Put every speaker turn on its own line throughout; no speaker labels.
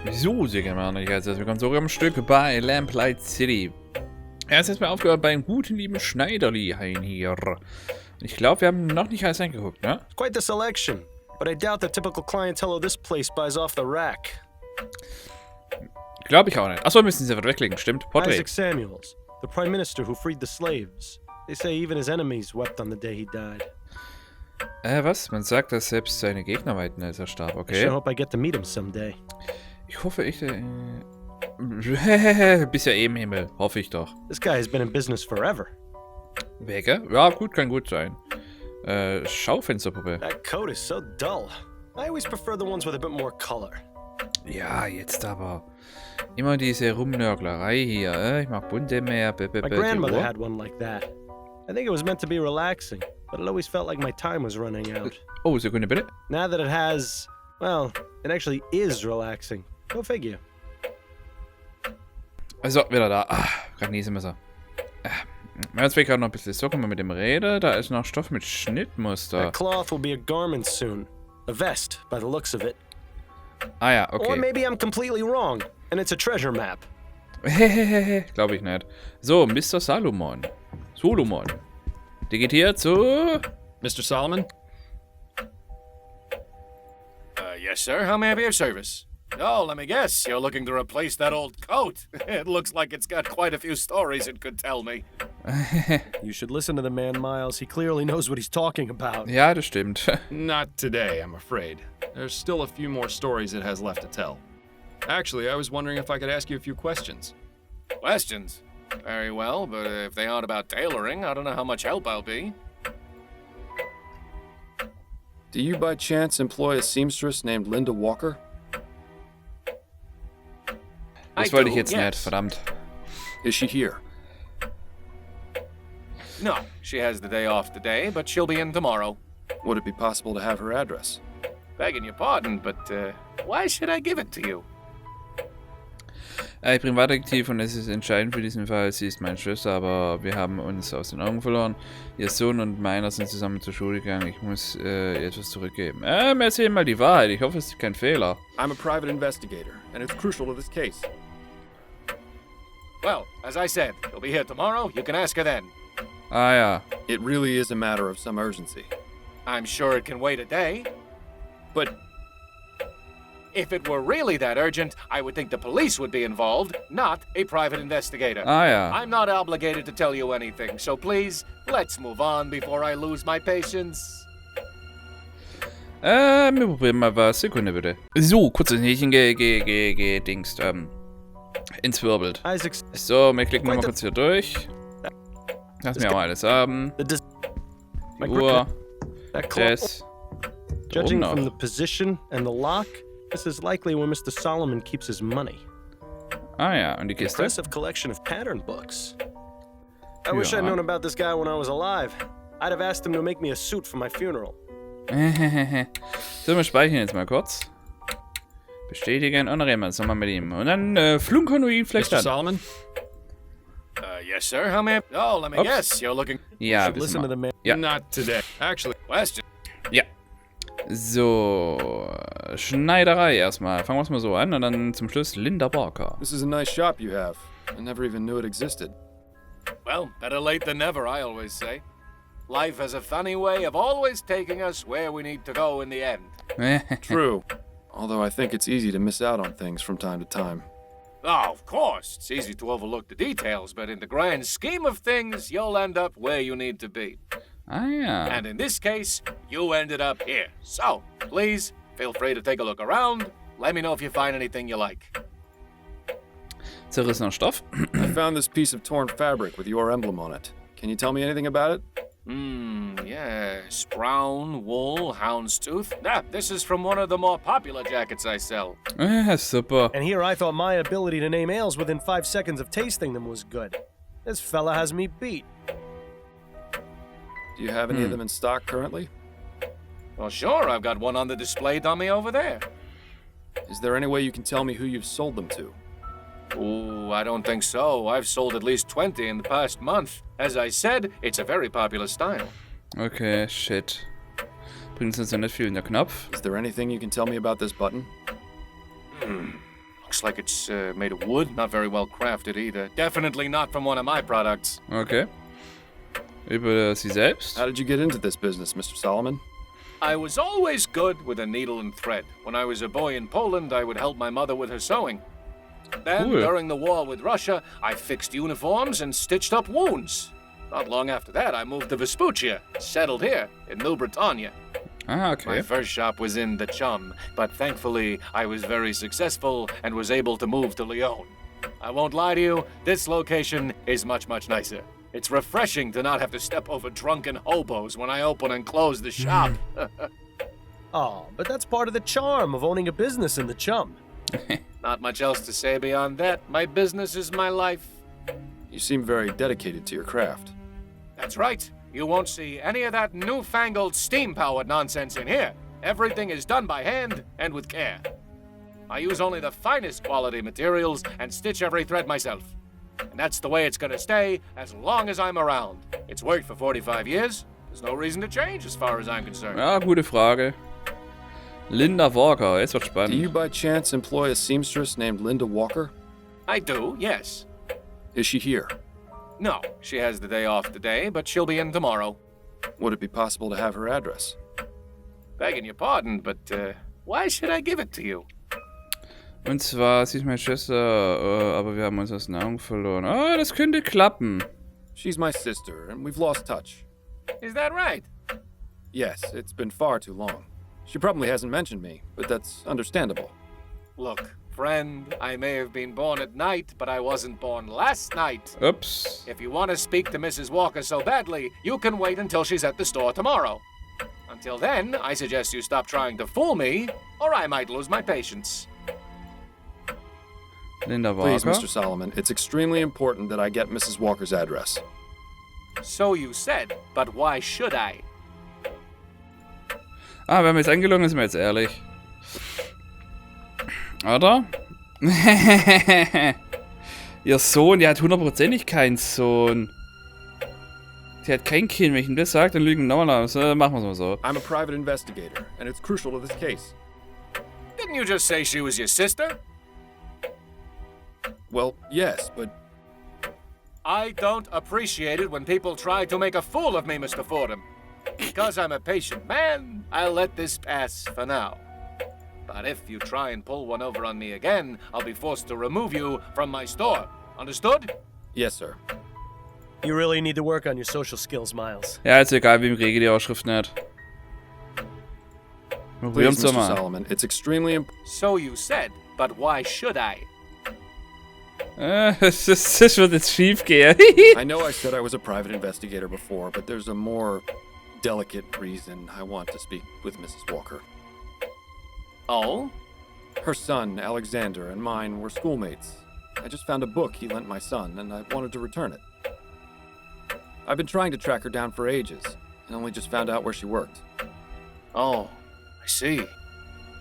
So, sehr gerne, herzlich willkommen zurück am Stück bei Lamplight City. Erst erstmal aufgehört beim guten lieben Schneiderlein hier. Ich glaube, wir haben noch nicht alles angeguckt, ne?
Quite the selection, but I doubt the typical clientele of this place buys off the rack.
Glaube ich auch nicht. Achso, müssen sie einfach weglegen, stimmt. Porträt.
Isaac Samuels, the prime minister who freed the slaves. They say even his enemies wept on the day he died.
Was? Man sagt, dass selbst seine Gegner weiten, als er starb,
I
okay?
sure hope I get to meet him someday.
Ich hoffe, bis ja eben Himmel. Hoffe ich doch.
This guy has been in business forever.
Wege? Ja, gut, kann gut sein. Schaufensterpuppe.
That coat is so dull. I always prefer the ones with a bit more color.
Ja, jetzt aber. Immer diese Rumnörglerei hier. Ich mag bunte mehr.
My grandmother had one like that. I think it was meant to be relaxing, but it always felt like my time was running out.
Oh, Sekunde bitte.
Now that it has, well, it actually is relaxing. Go figure.
Also, wieder da. Gerade Niesemesser. Jetzt will ich gerade noch ein bisschen so, guck mal mit dem Räder. Da ist noch Stoff mit Schnittmuster.
That cloth will be a garment soon. A vest, by the looks of it.
Ah ja, okay.
Or maybe I'm completely wrong, and it's a treasure map.
Glaube ich nicht. So, Mr. Salomon. Digitiert zu...
Mr. Solomon? Yes, sir. How may I be of service? Oh, let me guess. You're looking to replace that old coat. It looks like it's got quite a few stories it could tell me.
You should listen to the man, Miles. He clearly knows what he's talking about.
Ja, das stimmt.
Not today, I'm afraid. There's still a few more stories it has left to tell. Actually, I was wondering if I could ask you a few questions.
Questions? Very well, but if they aren't about tailoring, I don't know how much help I'll be.
Do you by chance employ a seamstress named Linda Walker?
Das wollte ich jetzt nicht, verdammt.
Is she here?
No, she has the day off today, but she'll be in tomorrow.
Would it be possible to have her address?
Begging your pardon, but why should I give it to you?
Ich bin Privatdetektiv und es ist entscheidend für diesen Fall. Sie ist meine Schwester, aber wir haben uns aus den Augen verloren. Ihr Sohn und meiner sind zusammen zur Schule gegangen. Ich muss ihr etwas zurückgeben. Erzähl mal die Wahrheit. Ich hoffe, es ist kein Fehler.
I'm a private investigator, and it's crucial to this case.
Well, as I said, she'll be here tomorrow. You can ask her then.
Ah ja.
It really is a matter of some urgency.
I'm sure it can wait a day.
But
If it were really that urgent, I would think the police would be involved, not a private investigator.
Ah ja.
I'm not obligated to tell you anything, so please, let's move on before I lose my patience.
Wir probieren mal was. Sekunde bitte. So, kurzes Häkchen gedingst. Entzwirbelt.
Isaac,
So, wir klicken mal kurz hier durch. Lass mir auch alles haben. Die Uhr.
that cloth.
Das.
Judging
noch.
from the position and the lock, this is likely where Mr. Solomon keeps his money.
Ah ja, und die Kiste.
Impressive collection of pattern books. I wish
Ja.
I'd known about this guy when I was alive. I'd have asked him to make me a suit for my funeral.
So, wir speichern jetzt mal kurz. Bestätigen und dann reden wir jetzt nochmal mit ihm. Und dann flunkern wir ihn vielleicht
Mr.
an.
Solomon?
Yes, sir. How may I... Oh, let me
Oops.
guess. You're looking...
Ja,
Should
wissen
listen to the
wir.
man.
Ja.
Not today. Actually,
Question.
Ja. So, Schneiderei erstmal. Fangen wir es mal so an und dann zum Schluss Linda Barker.
this is a nice shop you have. I never even knew it existed.
Well, better late than never, I always say. Life has a funny way of always taking us where we need to go in the end.
True. Although I think it's easy to miss out on things from time to time.
Oh, of course. It's easy to overlook the details, but in the grand scheme of things, you'll end up where you need to be.
Ah ja.
And in this case, you ended up here. So, please, feel free to take a look around. Let me know if you find anything you like.
Zerrissener Stoff.
I found this piece of torn fabric with your emblem on it. Can you tell me anything about it?
Yes. Brown, wool, houndstooth. This is from one of the more popular jackets I sell.
Super.
And here I thought my ability to name ales within 5 seconds of tasting them was good. This fella has me beat.
Do you have any of them in stock currently?
Well, sure, I've got one on the display dummy over there.
Is there any way you can tell me who you've sold them to?
Ooh, I don't think so. I've sold at least 20 in the past month. As I said, it's a very popular style.
Okay, shit. Bringt uns ja nicht viel in der Knopf.
Is there anything you can tell me about this button?
Looks like it's made of wood, not very well crafted either. Definitely not from one of my products.
Okay. Über sie selbst?
How did you get into this business, Mr. Solomon?
I was always good with a needle and thread. When I was a boy in Poland, I would help my mother with her sewing. Then,
Cool.
during the war with Russia, I fixed uniforms and stitched up wounds. Not long after that, I moved to Vespuccia, settled here in New Britannia.
Ah, okay.
My first shop was in the Chum, but thankfully I was very successful and was able to move to Lyon. I won't lie to you, this location is much, much nicer. It's refreshing to not have to step over drunken hobos when I open and close the shop.
Oh, but that's part of the charm of owning a business in the Chum.
Not much else to say beyond that. My business is my life.
You seem very dedicated to your craft.
That's right. You won't see any of that newfangled steam-powered nonsense in here. Everything is done by hand and with care. I use only the finest quality materials and stitch every thread myself. And that's the way it's gonna stay as long as I'm around. It's worked for 45 years. There's no reason to change as far as I'm concerned.
Ja, gute Frage. Linda Walker, jetzt wird
Do you
spannend.
by chance employ a seamstress named Linda Walker?
I do, yes.
Is she here?
No, she has the day off today, but she'll be in tomorrow.
Would it be possible to have her address?
Begging your pardon, but why should I give it to you?
Und zwar, sie ist meine Schwester, aber wir haben uns aus den Augen verloren. Ah, das könnte klappen.
She's my sister, and we've lost touch.
Is that right?
Yes, it's been far too long. She probably hasn't mentioned me, but that's understandable.
Look, friend, I may have been born at night, but I wasn't born last night.
Ups.
If you want to speak to Mrs. Walker so badly, you can wait until she's at the store tomorrow. Until then, I suggest you stop trying to fool me, or I might lose my patience.
Linda
Please,
Walker.
Mr. Solomon, it's extremely important that I get Mrs. Walker's address.
So you said, but why should I?
Ah, wenn mir jetzt angelungen, sind wir jetzt ehrlich. Oder? Ihr Sohn, die hat hundertprozentig keinen Sohn. Sie hat kein Kind. Wenn ich ihm das sage, dann lügen nochmal aus. Machen wir es mal so.
I'm a private investigator, and it's crucial to this case.
Didn't you just say she was your sister?
Well, yes, but
I don't appreciate it when people try to make a fool of me, Mr. Fordham. Because I'm a patient man, I'll let this pass for now. But if you try and pull one over on me again, I'll be forced to remove you from my store. Understood?
yes, sir.
You really need to work on your social skills, Miles.
Ja, ist egal, wem Rege die Aufschrift nicht. Probieren's
Please,
doch
Mr.
mal.
Solomon, it's extremely important.
So you said, but why should I?
Das wird jetzt schief gehen.
I know I said I was a private investigator before, but there's a more delicate reason I want to speak with Mrs. Walker.
Oh?
Her son, Alexander, and mine were schoolmates. I just found a book he lent my son, and I wanted to return it. I've been trying to track her down for ages, and only just found out where she worked.
Oh, I see.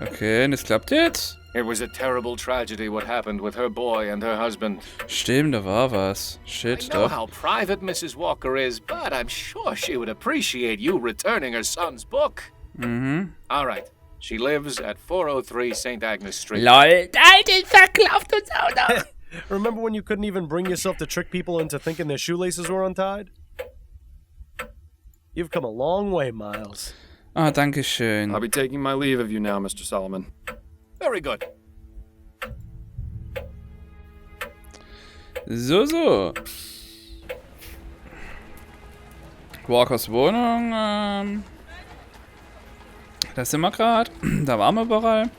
Okay, und das klappt jetzt?
It was a terrible tragedy what happened with her boy and her husband.
Stimmt, da war was.
I
Shit,
know
doch.
how private Mrs. Walker is, but I'm sure she would appreciate you returning her son's book.
Mhm.
All right. She lives at 403 St. Agnes Street.
LOL. Alter, verkauft uns auch noch.
Remember when you couldn't even bring yourself to trick people into thinking their shoelaces were untied? You've come a long way, Miles.
Ah, danke schön.
I'll be taking my leave of you now, Mr. Solomon.
Very good.
So. Walkers Wohnung, da sind wir gerade. Da waren wir überall.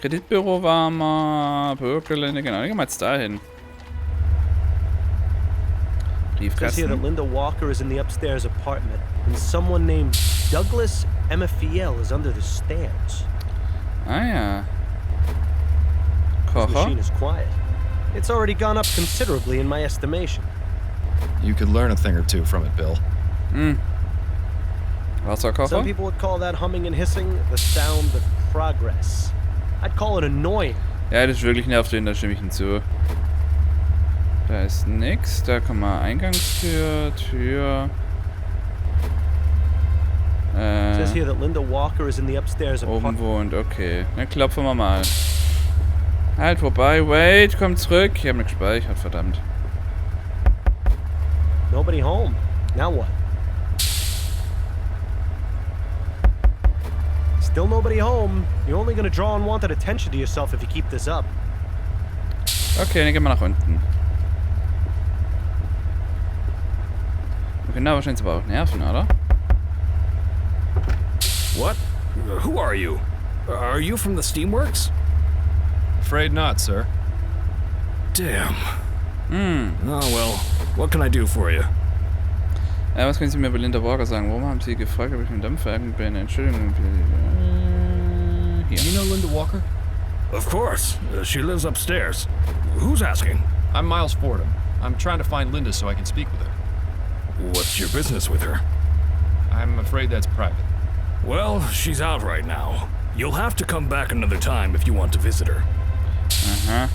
Kreditbüro waren wir. Bürgergelände, genau. Gehen wir jetzt dahin.
It says here that
Briefkasten.
Linda Walker is in the upstairs apartment, and someone named Douglas Emafiel is under the stairs.
Ah ja.
This
Kocher.
machine is quiet. It's already gone up considerably in my estimation.
You could learn a thing or two from it, Bill.
Some
Wasserkocher.
people would call that humming and hissing the sound of progress. I'd call it annoying.
Ja, das ist wirklich nervtötend, da stimme ich hinzu. Da ist nix. Da kommen wir Eingangstür, Tür.
It says here that Linda Walker is in the upstairs
Oben
apartment.
wohnt, okay. Dann klopfen wir mal. Halt vorbei, wait, komm zurück. Ich habe nicht gespeichert, verdammt.
Nobody home. Now what? Still nobody home. You're only gonna draw unwanted attention to yourself if you keep this up.
Okay, dann gehen wir nach unten. Genau, wahrscheinlich aber auch nerven, oder?
What? Who are you? Are you from the Steamworks?
Afraid not, sir.
Damn. Oh well, what can I do for you?
Was können Sie mir über Linda Walker sagen? Warum haben Sie gefragt, ob ich mit Dampfwagen bin? Entschuldigung. Hier.
You know Linda Walker?
Of course. She lives upstairs. Who's asking?
I'm Miles Fordham. I'm trying to find Linda so I can speak with her.
What's your business with her?
I'm afraid that's private.
Well, she's out right now. You'll have to come back another time if you want to visit her.
Aha.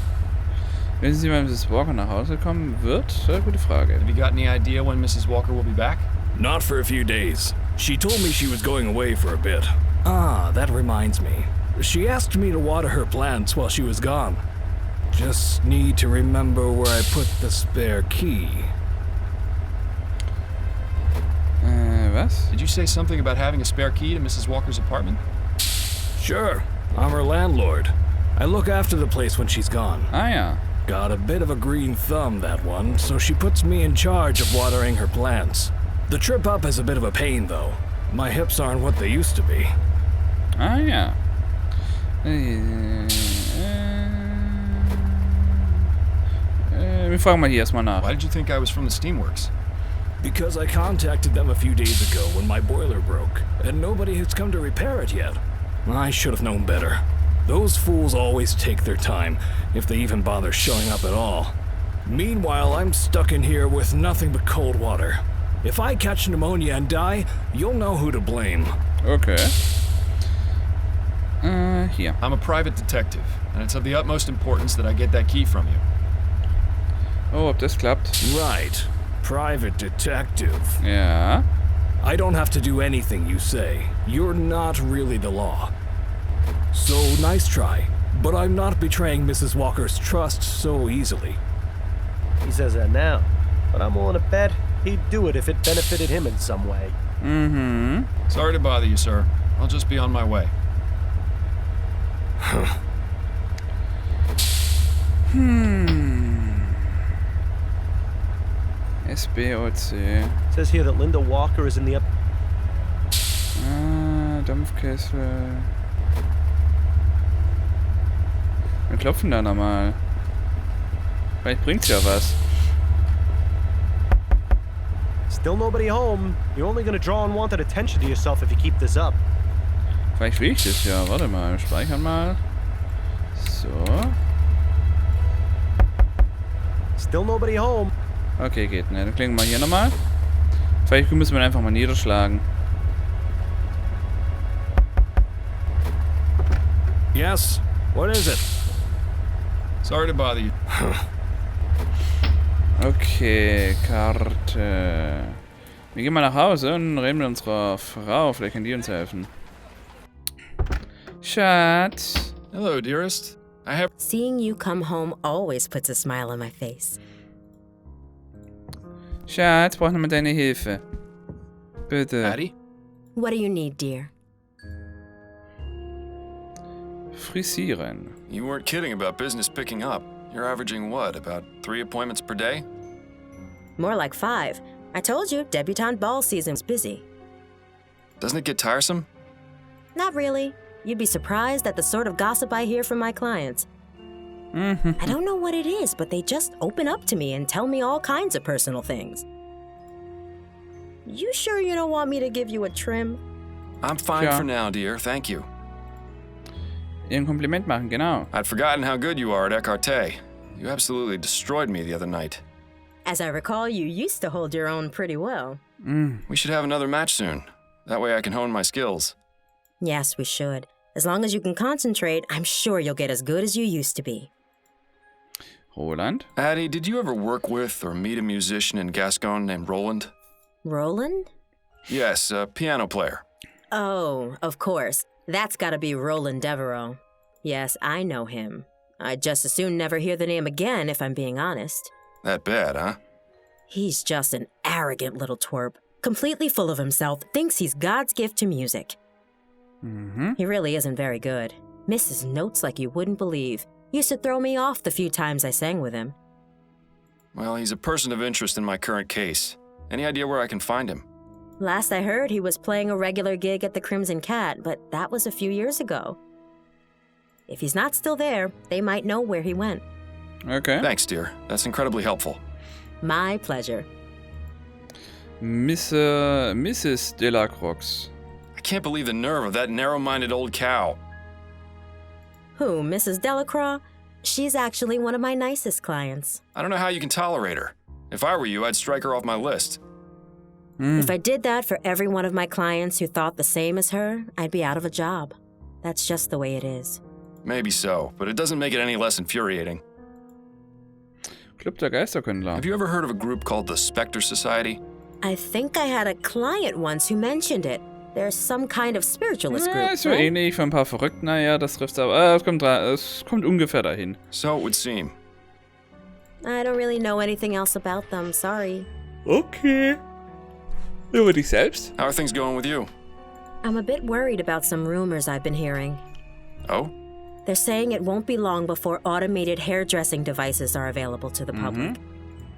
Wissen Sie, wann Mrs. Walker nach Hause kommen wird? Gute Frage.
Have you got any idea when Mrs. Walker will be back?
Not for a few days. She told me she was going away for a bit. Ah, that reminds me. She asked me to water her plants while she was gone. Just need to remember where I put the spare key.
Was?
Did you say something about having a spare key to Mrs. Walker's apartment?
Sure, I'm her landlord. I look after the place when she's gone.
Ah ja.
Got a bit of a green thumb, that one, so she puts me in charge of watering her plants. The trip up is a bit of a pain, though. My hips aren't what they used to be.
Ah ja. Wir fragen mal hier erstmal nach.
Why did you think I was from the Steamworks?
Because I contacted them a few days ago when my boiler broke, and nobody has come to repair it yet. I should have known better. Those fools always take their time, if they even bother showing up at all. Meanwhile, I'm stuck in here with nothing but cold water. If I catch pneumonia and die, you'll know who to blame.
Okay. Hier.
I'm a private detective, and it's of the utmost importance that I get that key from you.
Oh, ob das klappt?
Right. Private detective.
Ja.
I don't have to do anything you say. You're not really the law. So, nice try. But I'm not betraying Mrs. Walker's trust so easily.
He says that now, but I'm willing to bet he'd do it if it benefited him in some way.
Mhm.
Sorry to bother you, sir. I'll just be on my way.
SBOC.
Says here that Linda Walker is in the
Dampfkessel. Wir klopfen da nochmal. Vielleicht bringt's ja was.
Still nobody home. You're only gonna draw unwanted attention to yourself if you keep this up.
Vielleicht will ich das ja. Warte mal, speichern mal. So.
Still nobody home.
Okay, geht ne. Dann klingen wir hier nochmal. Vielleicht müssen wir ihn einfach mal niederschlagen.
Yes? What is it?
Sorry to bother you.
Okay, Karte. Wir gehen mal nach Hause und reden mit unserer Frau. Vielleicht kann die uns helfen. Schatz.
Hello, dearest. I have...
Seeing you come home always puts a smile on my face.
Schatz, brauch nochmal deine Hilfe. Bitte.
Addie?
What do you need, dear?
Frisieren.
You weren't kidding about business picking up. You're averaging what, about 3 appointments per day?
More like 5. I told you, debutante ball season's busy.
Doesn't it get tiresome?
Not really. You'd be surprised at the sort of gossip I hear from my clients. I don't know what it is, but they just open up to me and tell me all kinds of personal things. You sure you don't want me to give you a trim?
I'm fine
Sure.
for now, dear. Thank you.
Ihr ein Kompliment machen, genau.
I'd forgotten how good you are at écarté. You absolutely destroyed me the other night.
As I recall, you used to hold your own pretty well.
We should have another match soon. That way I can hone my skills.
Yes, we should. As long as you can concentrate, I'm sure you'll get as good as you used to be.
Roland?
Addie, did you ever work with or meet a musician in Gascon named Roland?
Roland?
Yes, a piano player.
Oh, of course. That's gotta be Roland Devereaux. Yes, I know him. I'd just as soon never hear the name again, if I'm being honest.
That bad, huh?
He's just an arrogant little twerp, completely full of himself, thinks he's God's gift to music. He really isn't very good. Misses notes like you wouldn't believe. Used to throw me off the few times I sang with him.
Well, he's a person of interest in my current case. Any idea where I can find him?
Last I heard, he was playing a regular gig at the Crimson Cat, but that was a few years ago. If he's not still there, they might know where he went.
Okay.
Thanks, dear. That's incredibly helpful.
My pleasure.
Mrs. Delacroix.
I can't believe the nerve of that narrow-minded old cow.
Who, Mrs. Delacroix? She's actually one of my nicest clients.
I don't know how you can tolerate her. If I were you, I'd strike her off my list.
If I did that for every one of my clients who thought the same as her, I'd be out of a job. That's just the way it is.
Maybe so, but it doesn't make it any less infuriating.
Club der Geisterkundler.
Have you ever heard of a group called the Spectre Society?
I think I had a client once who mentioned it. There's some kind of spiritualist group,
Ja, so
right?
ähnlich von ein paar Verrückten. Naja, das trifft aber. Es kommt ungefähr dahin.
So it would seem.
I don't really know anything else about them, sorry.
Okay. Über dich selbst?
How are things going with you?
I'm a bit worried about some rumors I've been hearing.
Oh?
They're saying it won't be long before automated hairdressing devices are available to the public.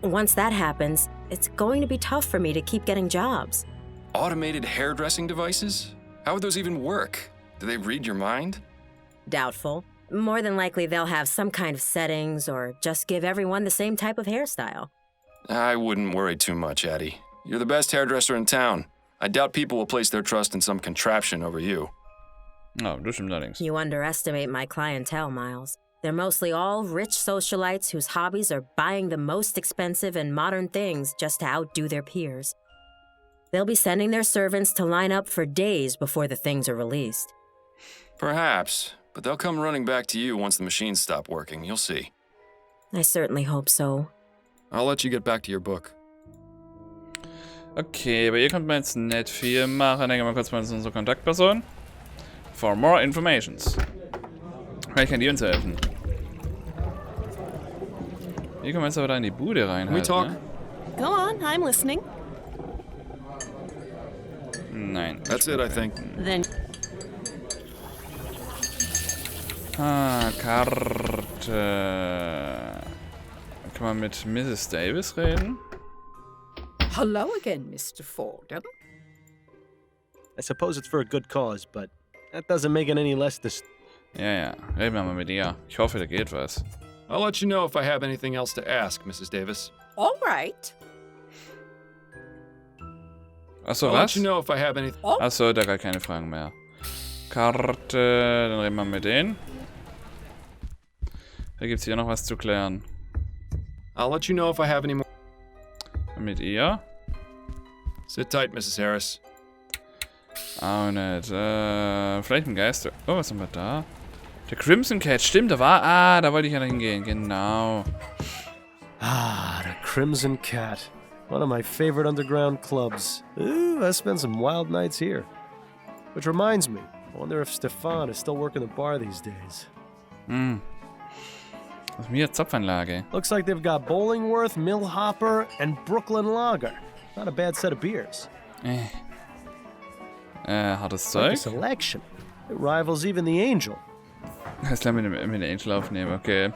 Once that happens, it's going to be tough for me to keep getting jobs.
Automated hairdressing devices? How would those even work? Do they read your mind?
Doubtful. More than likely they'll have some kind of settings or just give everyone the same type of hairstyle.
I wouldn't worry too much, Addie. You're the best hairdresser in town. I doubt people will place their trust in some contraption over you.
Oh, das stimmt allerdings.
You underestimate my clientele, Miles. They're mostly all rich socialites whose hobbies are buying the most expensive and modern things just to outdo their peers. They'll be sending their servants to line up for days before the things are released.
Perhaps, but they'll come running back to you once the machines stop working. You'll see.
I certainly hope so.
I'll let you get back to your book.
Okay, aber hier konnte man jetzt nicht viel machen. Denken wir kurz mal zu unserer Kontaktperson. For more informations. Vielleicht kann die uns helfen. Hier kommen wir jetzt aber da in die Bude rein.
Can we
Halt,
talk?
ne?
Go on, I'm listening.
Nein.
That's it, I think.
Then
Karte. Kann man mit Mrs. Davis reden?
Hello again, Mr. Forden.
I suppose it's for a good cause, but that doesn't make it any less
Ja, reden wir mal mit ihr. Ich hoffe, da geht was.
I'll let you know if I have anything else to ask, Mrs. Davis.
All right.
Achso,
I'll
was?
let you know if I have anything.
Achso, da gar keine Fragen mehr. Karte, dann reden wir mit denen. Da gibt's hier noch was zu klären.
I'll let you know if I have any more.
Mit ihr?
Sit tight, Mrs. Harris.
Auch nicht. Vielleicht ein Geister. Oh, was haben wir da? Der Crimson Cat, stimmt, da war. Ah, da wollte ich ja noch hingehen. Genau.
Ah, the Crimson Cat. One of my favorite underground clubs. Ooh, I spent some wild nights here. Which reminds me, I wonder if Stefan is still working the bar these days.
Was ist mir Zapfanlage?
Looks like they've got Bollingworth, Millhopper, and Brooklyn Lager. Not a bad set of beers.
Hartes
Like a
Zeug?
selection. It rivals even the Angel.
Jetzt lassen wir mit der Angel aufnehmen, okay.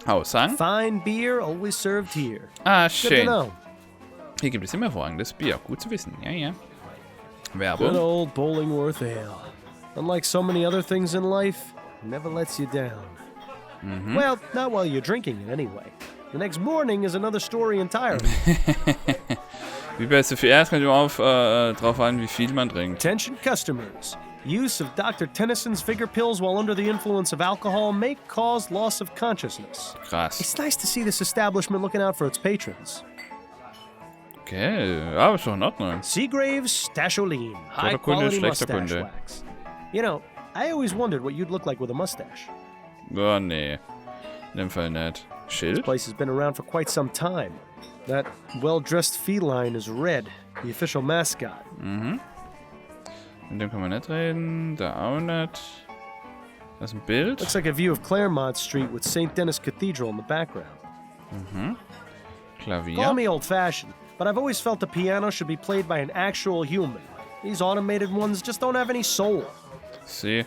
Aussang?
Fine beer always served here.
Ah,
Good to
schön.
know.
Hier gibt es immer hervorragendes Bier. Gut zu wissen. Ja, ja.
Good
Werbung.
old Bollingworth Ale. Unlike so many other things in life, it never lets you down. Well, not while you're drinking it anyway. The next morning is another story entirely.
Wie bei SFR, es kommt immer drauf an, wie viel man trinkt.
Attention customers. Use of Dr. Tennyson's Vigor pills while under the influence of alcohol may cause loss of consciousness.
Krass.
It's nice to see this establishment looking out for its patrons.
Okay, aber ist doch in Ordnung.
Seagrave's Stasholine. High
Guter Kunde,
quality
schlechter
mustache
Kunde.
wax. You know, I always wondered what you'd look like with a mustache.
Oh, nee. In dem Fall nicht.
This
Schild?
place has been around for quite some time. That well-dressed feline is Red, the official mascot.
Mit dem kann man nicht reden. Da auch nicht. Das ist ein Bild.
Looks like a view of Claremont Street with St. Denis Cathedral in the background.
Klavier.
Call me old-fashioned, but I've always felt the piano should be played by an actual human. These automated ones just don't have any soul.
See.